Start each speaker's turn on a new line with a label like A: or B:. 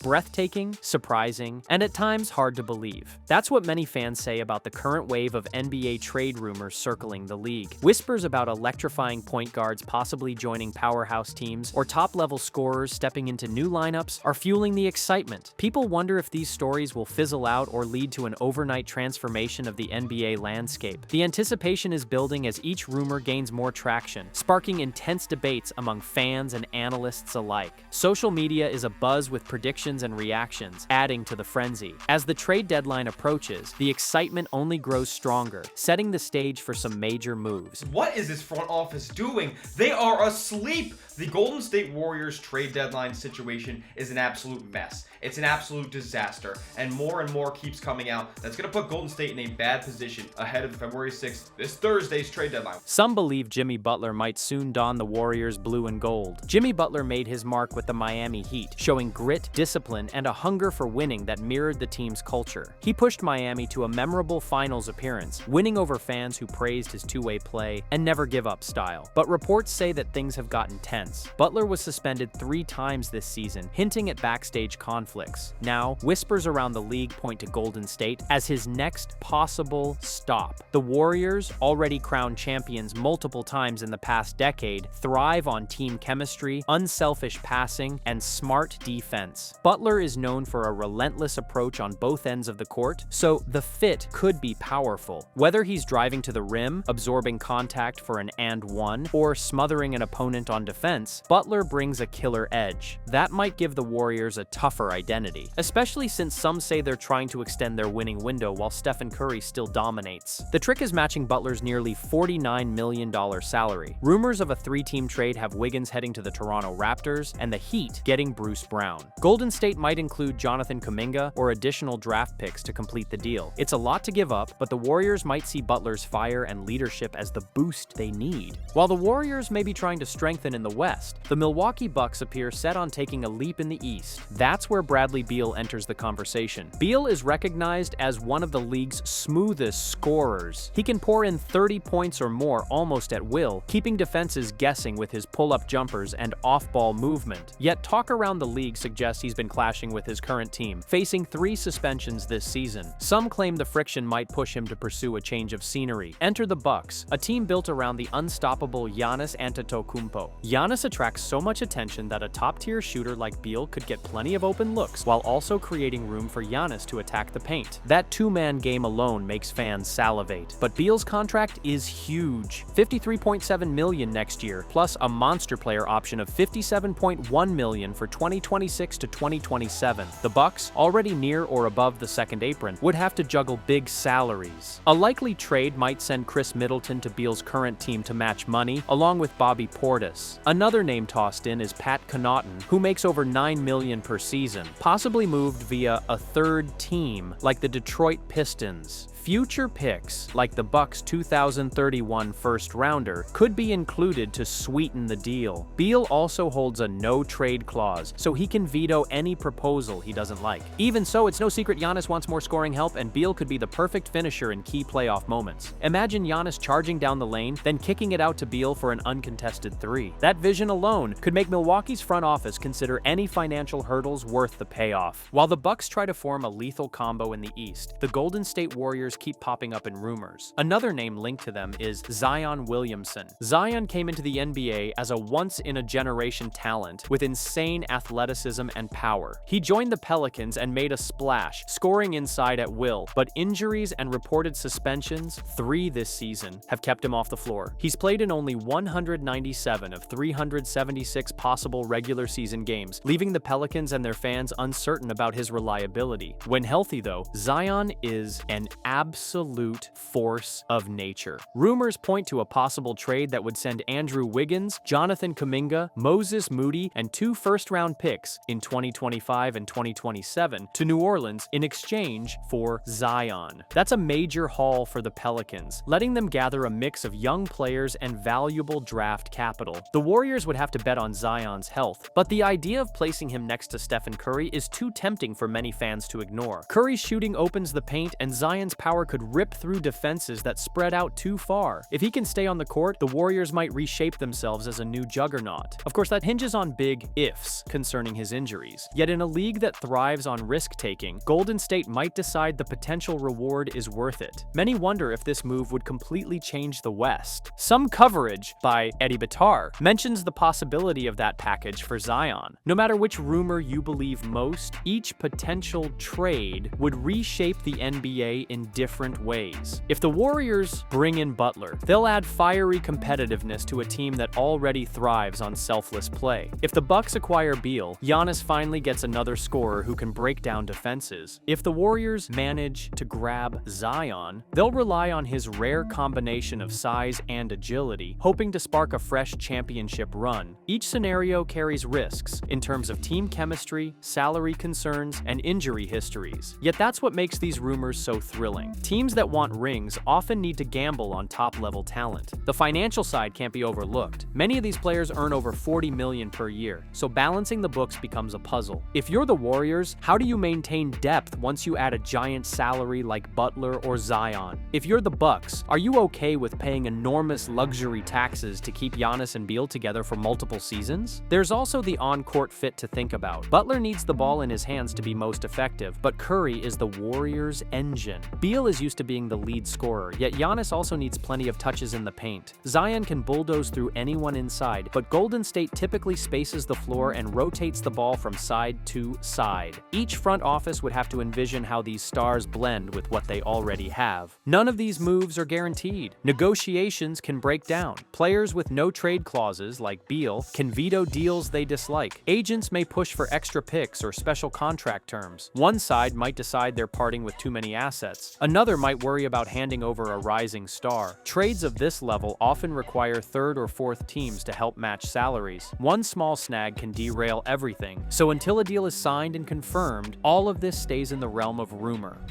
A: breathtaking, surprising, and at times hard to believe. That's what many fans say about the current wave of NBA trade rumors circling the league. Whispers about electrifying point guards possibly joining powerhouse teams or top-level scorers stepping into new lineups are fueling the excitement. People wonder if these stories will fizzle out or lead to an overnight transformation of the NBA landscape. The anticipation is building as each rumor gains more traction, sparking intense debates among fans and analysts alike. Social media is abuzz with predictions and reactions, adding to the frenzy. As the trade deadline approaches, the excitement only grows stronger, setting the stage for some major moves.
B: What is this front office doing? They are asleep! The Golden State Warriors trade deadline situation is an absolute mess. It's an absolute disaster, and more keeps coming out that's going to put Golden State in a bad position ahead of February 6th, this Thursday's trade deadline.
A: Some believe Jimmy Butler might soon don the Warriors' blue and gold. Jimmy Butler made his mark with the Miami Heat, showing grit, discipline, and a hunger for winning that mirrored the team's culture. He pushed Miami to a memorable finals appearance, winning over fans who praised his two-way play and never give up style. But reports say that things have gotten tense. Butler was suspended 3 times this season, hinting at backstage conflicts. Now, whispers around the league point to Golden State as his next possible stop. The Warriors, already crowned champions multiple times in the past decade, thrive on team chemistry, unselfish passing, and smart defense. Butler is known for a relentless approach on both ends of the court, so the fit could be powerful. Whether he's driving to the rim, absorbing contact for an and one, or smothering an opponent on defense, Butler brings a killer edge. That might give the Warriors a tougher identity, especially since some say they're trying to extend their winning window while Stephen Curry still dominates. The trick is matching Butler's nearly $49 million salary. Rumors of a 3-team trade have Wiggins heading to the Toronto Raptors and the Heat getting Bruce Brown. Golden State might include Jonathan Kuminga or additional draft picks to complete the deal. It's a lot to give up, but the Warriors might see Butler's fire and leadership as the boost they need. While the Warriors may be trying to strengthen in the West, the Milwaukee Bucks appear set on taking a leap in the East. That's where Bradley Beal enters the conversation. Beal is recognized as one of the league's smoothest scorers. He can pour in 30 points or more almost at will, keeping defenses guessing with his pull-up jumpers and off-ball movement. Yet talk around the league suggests he's been clashing with his current team, facing 3 suspensions this season. Some claim the friction might push him to pursue a change of scenery. Enter the Bucks, a team built around the unstoppable Giannis Antetokounmpo. Giannis attracts so much attention that a top-tier shooter like Beal could get plenty of open looks while also creating room for Giannis to attack the paint. That two-man game alone makes fans salivate. But Beal's contract is huge. $53.7 million next year, plus a monster player option of $57.1 million for 2026 to 2027. The Bucks, already near or above the second apron, would have to juggle big salaries. A likely trade might send Chris Middleton to Beal's current team to match money, along with Bobby Portis. Another name tossed in is Pat Connaughton, who makes over $9 million per season, possibly moved via a third team like the Detroit Pistons. Future picks, like the Bucks' 2031 first-rounder, could be included to sweeten the deal. Beal also holds a no-trade clause, so he can veto any proposal he doesn't like. Even so, it's no secret Giannis wants more scoring help, and Beal could be the perfect finisher in key playoff moments. Imagine Giannis charging down the lane, then kicking it out to Beal for an uncontested 3. That vision alone could make Milwaukee's front office consider any financial hurdles worth the payoff. While the Bucks try to form a lethal combo in the East, the Golden State Warriors keep popping up in rumors. Another name linked to them is Zion Williamson. Zion came into the NBA as a once-in-a-generation talent with insane athleticism and power. He joined the Pelicans and made a splash, scoring inside at will, but injuries and reported suspensions, 3 this season, have kept him off the floor. He's played in only 197 of 376 possible regular season games, leaving the Pelicans and their fans uncertain about his reliability. When healthy, though, Zion is an absolute force of nature. Rumors point to a possible trade that would send Andrew Wiggins, Jonathan Kuminga, Moses Moody, and 2 first-round picks in 2025 and 2027 to New Orleans in exchange for Zion. That's a major haul for the Pelicans, letting them gather a mix of young players and valuable draft capital. The Warriors would have to bet on Zion's health, but the idea of placing him next to Stephen Curry is too tempting for many fans to ignore. Curry's shooting opens the paint, and Zion's power power could rip through defenses that spread out too far. If he can stay on the court, the Warriors might reshape themselves as a new juggernaut. Of course, that hinges on big ifs concerning his injuries. Yet in a league that thrives on risk-taking, Golden State might decide the potential reward is worth it. Many wonder if this move would completely change the West. Some coverage by Eddie Bitar mentions the possibility of that package for Zion. No matter which rumor you believe most, each potential trade would reshape the NBA in different ways. If the Warriors bring in Butler, they'll add fiery competitiveness to a team that already thrives on selfless play. If the Bucks acquire Beal, Giannis finally gets another scorer who can break down defenses. If the Warriors manage to grab Zion, they'll rely on his rare combination of size and agility, hoping to spark a fresh championship run. Each scenario carries risks in terms of team chemistry, salary concerns, and injury histories. Yet that's what makes these rumors so thrilling. Teams that want rings often need to gamble on top-level talent. The financial side can't be overlooked. Many of these players earn over $40 million per year, so balancing the books becomes a puzzle. If you're the Warriors, how do you maintain depth once you add a giant salary like Butler or Zion? If you're the Bucks, are you okay with paying enormous luxury taxes to keep Giannis and Beal together for multiple seasons? There's also the on-court fit to think about. Butler needs the ball in his hands to be most effective, but Curry is the Warriors' engine. Beal is used to being the lead scorer, yet Giannis also needs plenty of touches in the paint. Zion can bulldoze through anyone inside, but Golden State typically spaces the floor and rotates the ball from side to side. Each front office would have to envision how these stars blend with what they already have. None of these moves are guaranteed. Negotiations can break down. Players with no trade clauses, like Beal, can veto deals they dislike. Agents may push for extra picks or special contract terms. One side might decide they're parting with too many assets. Another might worry about handing over a rising star. Trades of this level often require third or fourth teams to help match salaries. One small snag can derail everything, so until a deal is signed and confirmed, all of this stays in the realm of rumor.